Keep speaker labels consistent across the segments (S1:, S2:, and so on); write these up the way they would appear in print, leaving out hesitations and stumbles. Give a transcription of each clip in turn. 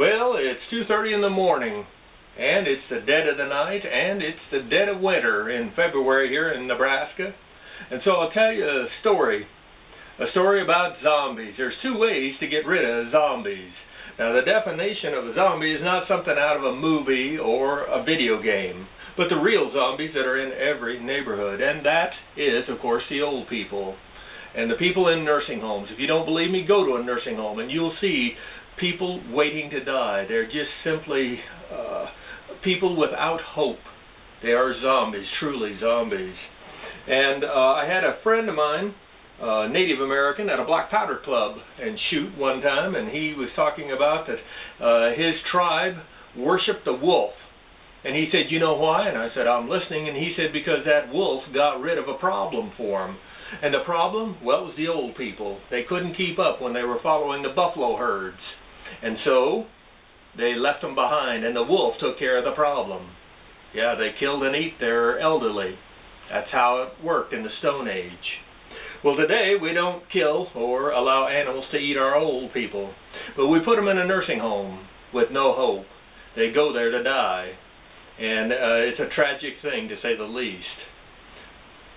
S1: Well, it's 2:30 in the morning, and it's the dead of the night, and it's the dead of winter in February here in Nebraska. And so I'll tell you a story about zombies. There's two ways to get rid of zombies. Now, the definition of a zombie is not something out of a movie or a video game, but the real zombies that are in every neighborhood, and that is, of course, the old people and the people in nursing homes. If you don't believe me, go to a nursing home and you'll see people waiting to die. They're just simply people without hope. They are zombies, truly zombies. And I had a friend of mine, Native American, at a black powder club and shoot one time, and he was talking about that his tribe worshipped the wolf. And he said, "You know why?" And I said, "I'm listening." And he said, "Because that wolf got rid of a problem for him." And the problem, well, it was the old people. They couldn't keep up when they were following the buffalo herds. And so they left them behind, and the wolf took care of the problem. Yeah, they killed and ate their elderly. That's how it worked in the Stone Age. Well, today we don't kill or allow animals to eat our old people, but we put them in a nursing home with no hope. They go there to die, and it's a tragic thing, to say the least.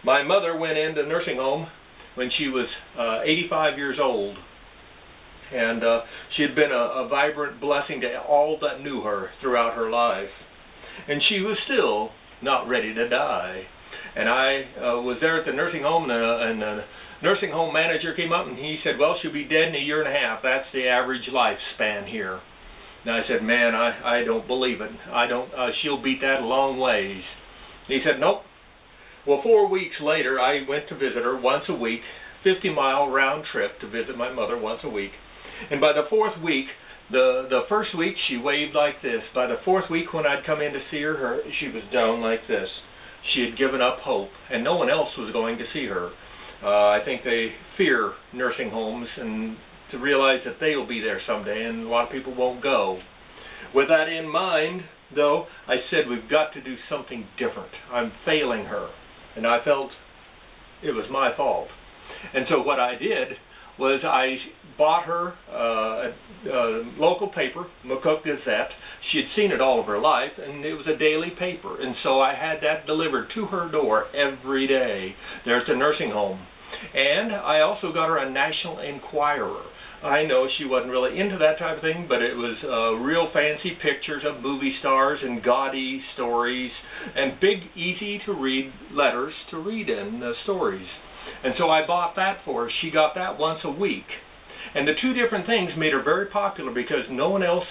S1: My mother went into the nursing home when she was 85 years old, and she had been a vibrant blessing to all that knew her throughout her life. And she was still not ready to die. And I was there at the nursing home, and the nursing home manager came up and he said, "Well, she'll be dead in 1.5 years. That's the average lifespan here." And I said, "Man, I don't believe it. She'll beat that a long ways." And he said, "Nope." Well, 4 weeks later, I went to visit her once a week, 50-mile round trip to visit my mother once a week. And by the 4th week, the first week she waved like this. By the 4th week, when I'd come in to see her, she was down like this. She had given up hope, and no one else was going to see her. I think they fear nursing homes, and to realize that they will be there someday, and a lot of people won't go. With that in mind, though, I said, we've got to do something different. I'm failing her, and I felt it was my fault. And so what I did was I bought her a local paper, McCook Gazette. She had seen it all of her life, and it was a daily paper. And so I had that delivered to her door every day there at the nursing home. And I also got her a National Enquirer. I know she wasn't really into that type of thing, but it was real fancy pictures of movie stars and gaudy stories and big, easy-to-read letters to read in the stories. And so I bought that for her. She got that once a week. And the two different things made her very popular because no one else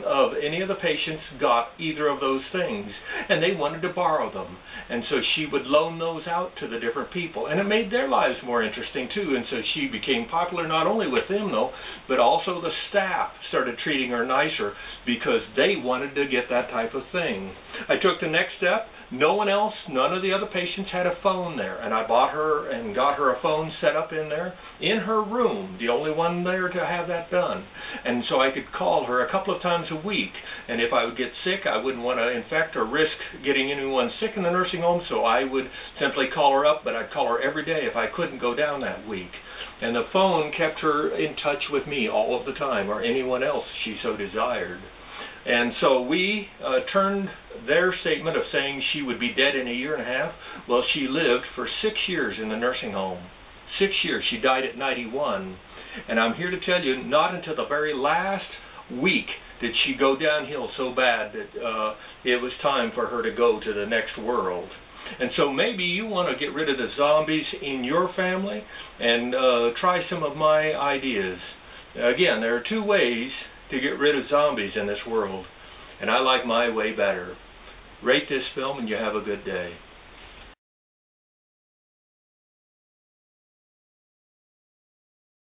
S1: of any of the patients got either of those things. And they wanted to borrow them. And so she would loan those out to the different people. And it made their lives more interesting too. And so she became popular not only with them though, but also the staff started treating her nicer because they wanted to get that type of thing. I took the next step. No one else, none of the other patients had a phone there, and I bought her and got her a phone set up in there, in her room, the only one there to have that done. And so I could call her a couple of times a week, and if I would get sick, I wouldn't want to infect or risk getting anyone sick in the nursing home, so I would simply call her up, but I'd call her every day if I couldn't go down that week. And the phone kept her in touch with me all of the time, or anyone else she so desired. And so we turned their statement of saying she would be dead in 1.5 years. Well, she lived for 6 years in the nursing home. 6 years. She died at 91. And I'm here to tell you, not until the very last week did she go downhill so bad that it was time for her to go to the next world. And so maybe you want to get rid of the zombies in your family and try some of my ideas. Again, there are two ways to get rid of zombies in this world, and I like my way better. Rate this film and you have a good day.